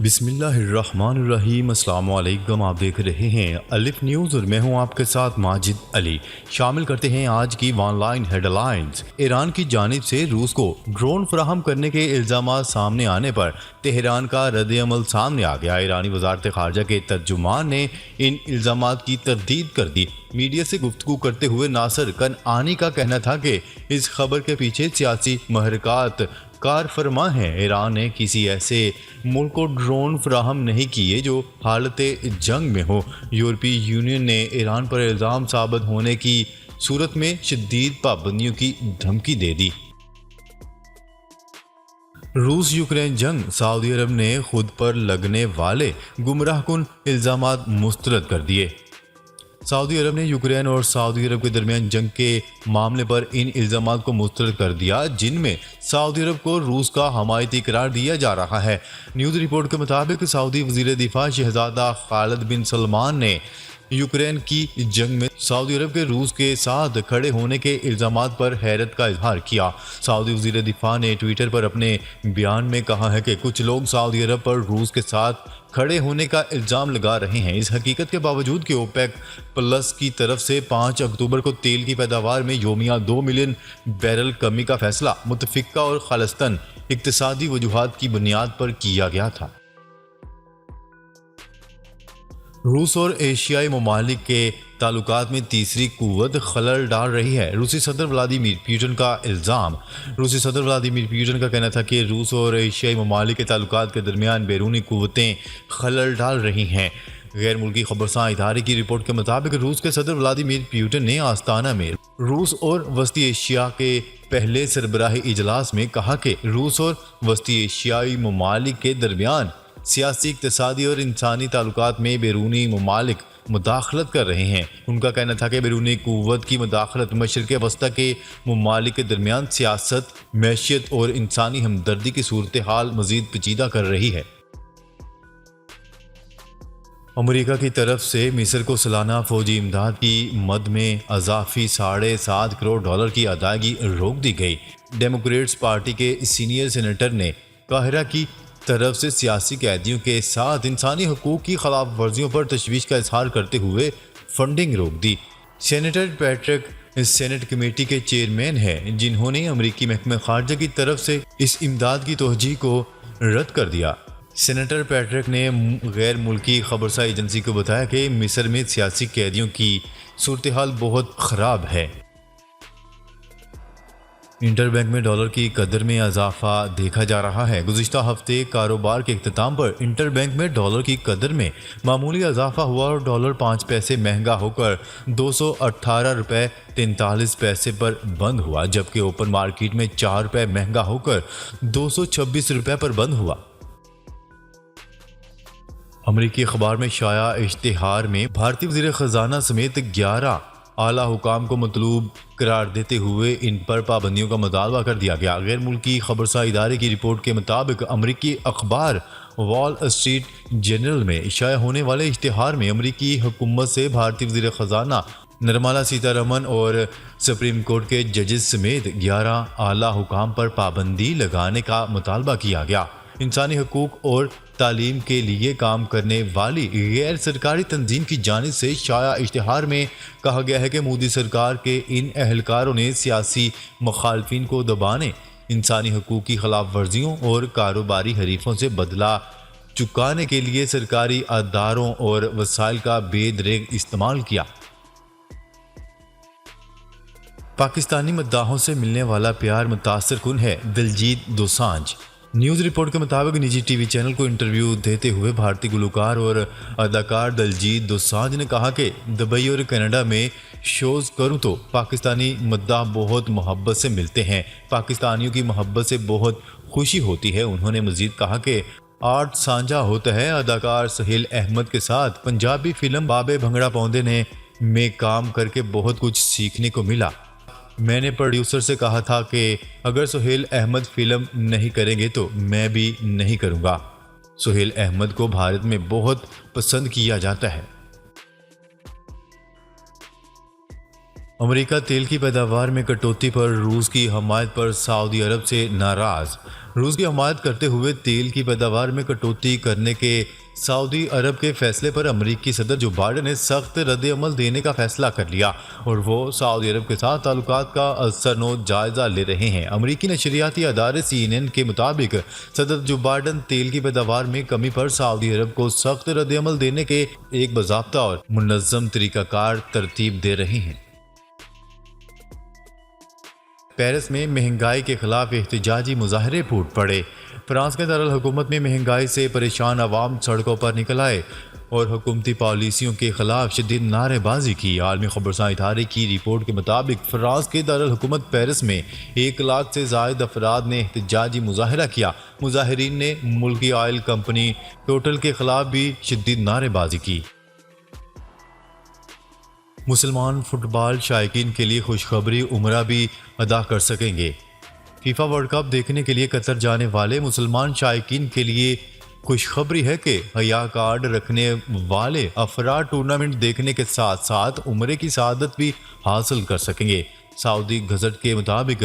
بسم اللہ الرحمن الرحیم۔ السلام علیکم، آپ دیکھ رہے ہیں الف نیوز اور میں ہوں آپ کے ساتھ ماجد علی۔ شامل کرتے ہیں آج کی online headlines. Iran کی جانب سے روس کو ڈرون فراہم کرنے کے الزامات سامنے آنے پر تہران کا رد عمل سامنے آ گیا۔ ایرانی وزارت خارجہ کے ترجمان نے ان الزامات کی تردید کر دی۔ میڈیا سے گفتگو کرتے ہوئے ناصر کنعانی کا کہنا تھا کہ اس خبر کے پیچھے سیاسی محرکات کار فرما ہے۔ ایران نے کسی ایسے ملک کو ڈرون فراہم نہیں کیے جو حالت جنگ میں ہو۔ یورپی یونین نے ایران پر الزام ثابت ہونے کی صورت میں شدید پابندیوں کی دھمکی دے دی۔ روس یوکرین جنگ، سعودی عرب نے خود پر لگنے والے گمراہ کن الزامات مسترد کر دیے۔ سعودی عرب نے یوکرین اور سعودی عرب کے درمیان جنگ کے معاملے پر ان الزامات کو مسترد کر دیا، جن میں سعودی عرب کو روس کا حمایتی قرار دیا جا رہا ہے۔ نیوز رپورٹ کے مطابق سعودی وزیر دفاع شہزادہ خالد بن سلمان نے یوکرین کی جنگ میں سعودی عرب کے روس کے ساتھ کھڑے ہونے کے الزامات پر حیرت کا اظہار کیا۔ سعودی وزیر دفاع نے ٹویٹر پر اپنے بیان میں کہا ہے کہ کچھ لوگ سعودی عرب پر روس کے ساتھ کھڑے ہونے کا الزام لگا رہے ہیں، اس حقیقت کے باوجود کہ اوپیک پلس کی طرف سے 5 اکتوبر کو تیل کی پیداوار میں یومیہ 2 ملین بیرل کمی کا فیصلہ متفقہ اور خالصتاً اقتصادی وجوہات کی بنیاد پر کیا گیا تھا۔ روس اور ایشیائی ممالک کے تعلقات میں تیسری قوت خلل ڈال رہی ہے، روسی صدر ولادیمیر پوٹن کا الزام۔ روسی صدر ولادیمیر پوٹن کا کہنا تھا کہ روس اور ایشیائی ممالک کے تعلقات کے درمیان بیرونی قوتیں خلل ڈال رہی ہیں۔ غیر ملکی خبرساں ادارے کی رپورٹ کے مطابق روس کے صدر ولادیمیر پوٹن نے آستانہ میں روس اور وسطی ایشیا کے پہلے سربراہی اجلاس میں کہا کہ روس اور وسطی ایشیائی ممالک کے درمیان سیاسی، اقتصادی اور انسانی تعلقات میں بیرونی ممالک مداخلت کر رہے ہیں۔ ان کا کہنا تھا کہ بیرونی قوت کی مداخلت مشرق وسطیٰ کے ممالک کے درمیان سیاست، معیشت اور انسانی ہمدردی کی صورتحال مزید پیچیدہ کر رہی ہے۔ امریکہ کی طرف سے مصر کو سالانہ فوجی امداد کی مد میں اضافی $7.5 کروڑ کی ادائیگی روک دی گئی۔ ڈیموکریٹس پارٹی کے سینئر سینیٹر نے قاہرہ کی طرف سے سیاسی قیدیوں کے ساتھ انسانی حقوق کی خلاف ورزیوں پر تشویش کا اظہار کرتے ہوئے فنڈنگ روک دی۔ سینیٹر پیٹرک سینٹ کمیٹی کے چیئرمین ہیں، جنہوں نے امریکی محکمہ خارجہ کی طرف سے اس امداد کی توجیہ کو رد کر دیا۔ سینیٹر پیٹرک نے غیر ملکی خبرساں ایجنسی کو بتایا کہ مصر میں سیاسی قیدیوں کی صورتحال بہت خراب ہے۔ انٹر بینک میں ڈالر کی قدر میں اضافہ دیکھا جا رہا ہے۔ گزشتہ ہفتے کاروبار کے اختتام پر انٹر بینک میں ڈالر کی قدر میں معمولی اضافہ ہوا اور ڈالر 5 پیسے مہنگا ہو کر $218.43 پر بند ہوا، جبکہ اوپن مارکیٹ میں $4 مہنگا ہو کر $226 پر بند ہوا۔ امریکی اخبار میں شائع اشتہار میں بھارتی وزیر خزانہ سمیت 11 اعلیٰ حکام کو مطلوب قرار دیتے ہوئے ان پر پابندیوں کا مطالبہ کر دیا گیا۔ غیر ملکی خبرساں ادارے کی رپورٹ کے مطابق امریکی اخبار وال اسٹریٹ جرنل میں شائع ہونے والے اشتہار میں امریکی حکومت سے بھارتی وزیر خزانہ نرملا سیتا رمن اور سپریم کورٹ کے ججز سمیت 11 اعلیٰ حکام پر پابندی لگانے کا مطالبہ کیا گیا۔ انسانی حقوق اور تعلیم کے لیے کام کرنے والی غیر سرکاری تنظیم کی جانب سے شائع اشتہار میں کہا گیا ہے کہ مودی سرکار کے ان اہلکاروں نے سیاسی مخالفین کو دبانے، انسانی حقوق کی خلاف ورزیوں اور کاروباری حریفوں سے بدلہ چکانے کے لیے سرکاری اداروں اور وسائل کا بے دریغ استعمال کیا۔ پاکستانی مداحوں سے ملنے والا پیار متاثر کن ہے، دلجیت دوسانجھ۔ نیوز رپورٹ کے مطابق نجی ٹی وی چینل کو انٹرویو دیتے ہوئے بھارتی گلوکار اور اداکار دلجیت دوسانجھ نے کہا کہ دبئی اور کینیڈا میں شوز کروں تو پاکستانی مداح بہت محبت سے ملتے ہیں، پاکستانیوں کی محبت سے بہت خوشی ہوتی ہے۔ انہوں نے مزید کہا کہ آرٹ سانجھا ہوتا ہے۔ اداکار سہیل احمد کے ساتھ پنجابی فلم بابے بھنگڑا پوندے نے میں کام کر کے بہت کچھ سیکھنے کو ملا۔ میں نے پروڈیوسر سے کہا تھا کہ اگر سہیل احمد فلم نہیں کریں گے تو میں بھی نہیں کروں گا۔ سہیل احمد کو بھارت میں بہت پسند کیا جاتا ہے۔ امریکہ تیل کی پیداوار میں کٹوتی پر روس کی حمایت پر سعودی عرب سے ناراض۔ روس کی حمایت کرتے ہوئے تیل کی پیداوار میں کٹوتی کرنے کے سعودی عرب کے فیصلے پر امریکی صدر جو بائیڈن نے سخت رد عمل دینے کا فیصلہ کر لیا اور وہ سعودی عرب کے ساتھ تعلقات کا ازسرنو جائزہ لے رہے ہیں۔ امریکی نشریاتی ادارے CNN کے مطابق صدر جو بائیڈن تیل کی پیداوار میں کمی پر سعودی عرب کو سخت رد عمل دینے کے ایک باضابطہ اور منظم طریقہ کار ترتیب دے رہے ہیں۔ پیرس میں مہنگائی کے خلاف احتجاجی مظاہرے پھوٹ پڑے۔ فرانس کے دارالحکومت میں مہنگائی سے پریشان عوام سڑکوں پر نکل آئے اور حکومتی پالیسیوں کے خلاف شدید نعرے بازی کی۔ عالمی خبرساں ادارے کی رپورٹ کے مطابق فرانس کے دارالحکومت پیرس میں 1 لاکھ سے زائد افراد نے احتجاجی مظاہرہ کیا۔ مظاہرین نے ملکی آئل کمپنی ٹوٹل کے خلاف بھی شدید نعرے بازی کی۔ مسلمان فٹ بال شائقین کے لیے خوشخبری، عمرہ بھی ادا کر سکیں گے۔ فیفا ورلڈ کپ دیکھنے کے لیے قطر جانے والے مسلمان شائقین کے لیے خوشخبری ہے کہ حیا کارڈ رکھنے والے افراد ٹورنامنٹ دیکھنے کے ساتھ ساتھ عمرے کی سعادت بھی حاصل کر سکیں گے۔ سعودی گزٹ کے مطابق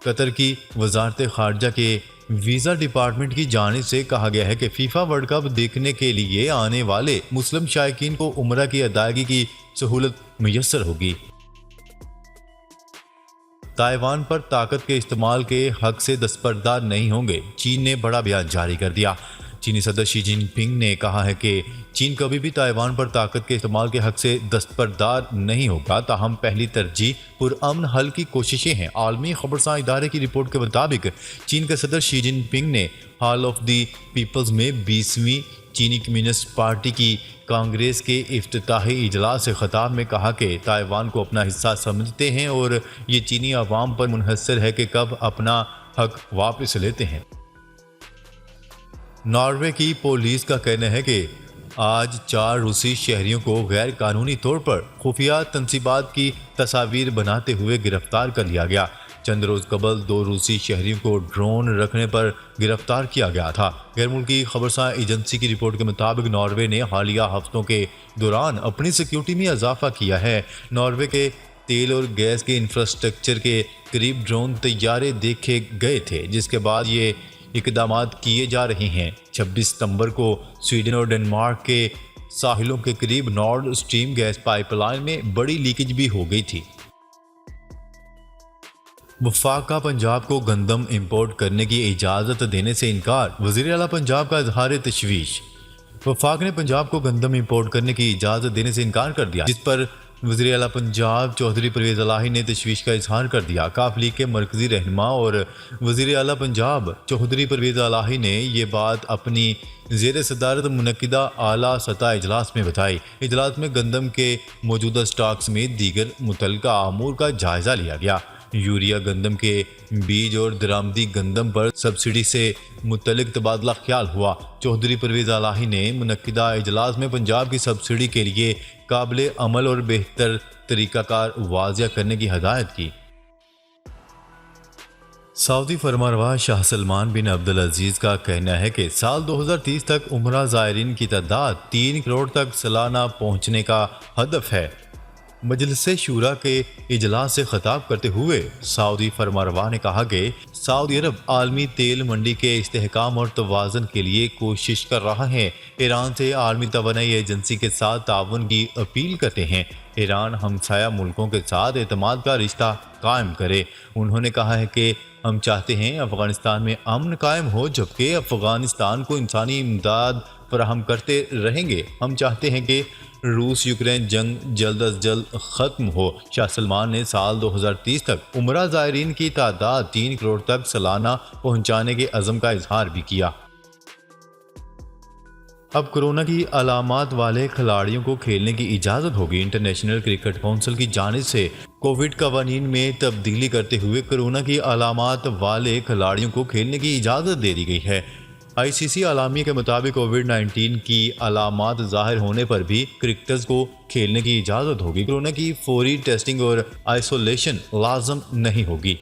قطر کی وزارت خارجہ کے ویزا ڈپارٹمنٹ کی جانب سے کہا گیا ہے کہ فیفا ورلڈ کپ دیکھنے کے لیے آنے والے مسلم شائقین کو عمرہ کی ادائیگی کی سہولت میسر ہوگی۔ تائیوان پر طاقت کے استعمال کے حق سے دستبردار نہیں ہوں گے، چین نے بڑا بیان جاری کر دیا۔ چینی صدر شی جن پنگ نے کہا ہے کہ چین کبھی بھی تائیوان پر طاقت کے استعمال کے حق سے دستبردار نہیں ہوگا، تاہم پہلی ترجیح پرامن حل کی کوششیں ہیں۔ عالمی خبرساں ادارے کی رپورٹ کے مطابق چین کے صدر شی جن پنگ نے ہال آف دی پیپلز میں 20ویں چینی کمیونسٹ پارٹی کی کانگریس کے افتتاحی اجلاس سے خطاب میں کہا کہ تائیوان کو اپنا حصہ سمجھتے ہیں اور یہ چینی عوام پر منحصر ہے کہ کب اپنا حق واپس لیتے ہیں۔ ناروے کی پولیس کا کہنا ہے کہ آج 4 روسی شہریوں کو غیر قانونی طور پر خفیہ تنصیبات کی تصاویر بناتے ہوئے گرفتار کر لیا گیا۔ چند روز قبل 2 روسی شہریوں کو ڈرون رکھنے پر گرفتار کیا گیا تھا۔ غیر ملکی خبرساں ایجنسی کی رپورٹ کے مطابق ناروے نے حالیہ ہفتوں کے دوران اپنی سیکیورٹی میں اضافہ کیا ہے۔ ناروے کے تیل اور گیس کے انفراسٹرکچر کے قریب ڈرون طیارے دیکھے گئے تھے، جس کے بعد یہ اقدامات کیے جا رہے ہیں۔ 26 ستمبر کو سویڈن اور ڈنمارک کے ساحلوں کے قریب نارڈ اسٹریم گیس پائپ لائن میں بڑی لیکیج بھی ہو گئی تھی۔ وفاق کا پنجاب کو گندم امپورٹ کرنے کی اجازت دینے سے انکار، وزیر اعلیٰ پنجاب کا اظہار تشویش۔ وفاق نے پنجاب کو گندم امپورٹ کرنے کی اجازت دینے سے انکار کر دیا، جس پر وزیر اعلیٰ پنجاب چودھری پرویز الہی نے تشویش کا اظہار کر دیا۔ کاف لیگ کے مرکزی رہنما اور وزیر اعلیٰ پنجاب چودھری پرویز الہی نے یہ بات اپنی زیر صدارت منعقدہ اعلیٰ سطح اجلاس میں بتائی۔ اجلاس میں گندم کے موجودہ سٹاک سمیت دیگر متعلقہ امور کا جائزہ لیا گیا۔ یوریا، گندم کے بیج اور درآمدی گندم پر سبسڈی سے متعلق تبادلہ خیال ہوا۔ چودھری پرویز الہی نے منعقدہ اجلاس میں پنجاب کی سبسڈی کے لیے قابل عمل اور بہتر طریقہ کار واضح کرنے کی ہدایت کی۔ سعودی فرمانروا شاہ سلمان بن عبدالعزیز کا کہنا ہے کہ سال 2030 تک عمرہ زائرین کی تعداد 3 کروڑ تک سالانہ پہنچنے کا ہدف ہے۔ مجلس شورا کے اجلاس سے خطاب کرتے ہوئے سعودی فرمانروا نے کہا کہ سعودی عرب عالمی تیل منڈی کے استحکام اور توازن کے لیے کوشش کر رہا ہے۔ ایران سے عالمی توانائی ایجنسی کے ساتھ تعاون کی اپیل کرتے ہیں۔ ایران ہمسایہ ملکوں کے ساتھ اعتماد کا رشتہ قائم کرے۔ انہوں نے کہا ہے کہ ہم چاہتے ہیں افغانستان میں امن قائم ہو، جبکہ افغانستان کو انسانی امداد فراہم کرتے رہیں گے۔ ہم چاہتے ہیں کہ روس یوکرین جنگ جلد از جلد ختم ہو۔ شاہ سلمان نے سال 2030 تک عمرہ زائرین کی تعداد 3 کروڑ تک سالانہ پہنچانے کے عزم کا اظہار بھی کیا۔ اب کورونا کی علامات والے کھلاڑیوں کو کھیلنے کی اجازت ہوگی۔ انٹرنیشنل کرکٹ کونسل کی جانب سے کووڈ قوانین میں تبدیلی کرتے ہوئے کورونا کی علامات والے کھلاڑیوں کو کھیلنے کی اجازت دے دی گئی ہے۔ ICC عالمی کے مطابق کووڈ-19 کی علامات ظاہر ہونے پر بھی کرکٹرز کو کھیلنے کی اجازت ہوگی۔ کورونا کی فوری ٹیسٹنگ اور آئسولیشن لازم نہیں ہوگی۔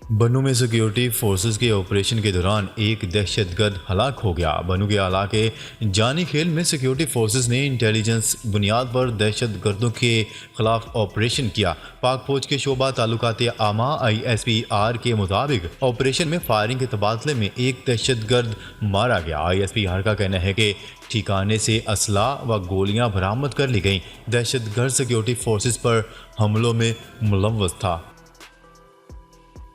بنو میں سیکیورٹی فورسز کے آپریشن کے دوران ایک دہشت گرد ہلاک ہو گیا۔ بنو کے علاقے جانی کھیل میں سیکیورٹی فورسز نے انٹیلیجنس بنیاد پر دہشت گردوں کے خلاف آپریشن کیا۔ پاک فوج کے شعبہ تعلقات عامہ ISPR کے مطابق آپریشن میں فائرنگ کے تبادلے میں ایک دہشت گرد مارا گیا۔ ISPR کا کہنا ہے کہ ٹھکانے سے اسلحہ و گولیاں برآمد کر لی گئیں۔ دہشت گرد سیکیورٹی فورسز پر حملوں میں ملوث تھا۔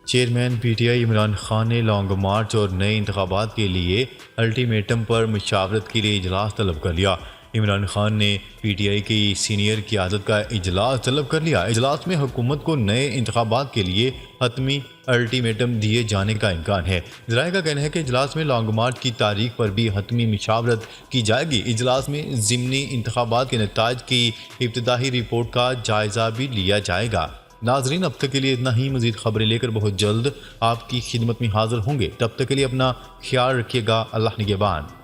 چیئرمین PTI عمران خان نے لانگ مارچ اور نئے انتخابات کے لیے الٹیمیٹم پر مشاورت کے لیے اجلاس طلب کر لیا۔ عمران خان نے PTI کی سینئر قیادت کا اجلاس طلب کر لیا۔ اجلاس میں حکومت کو نئے انتخابات کے لیے حتمی الٹیمیٹم دیے جانے کا امکان ہے۔ ذرائع کا کہنا ہے کہ اجلاس میں لانگ مارچ کی تاریخ پر بھی حتمی مشاورت کی جائے گی۔ اجلاس میں ضمنی انتخابات کے نتائج کی ابتدائی رپورٹ کا جائزہ بھی لیا جائے گا۔ ناظرین، اب تک کے لیے اتنا ہی۔ مزید خبریں لے کر بہت جلد آپ کی خدمت میں حاضر ہوں گے۔ تب تک کے لیے اپنا خیال رکھیے گا۔ اللہ نگہبان۔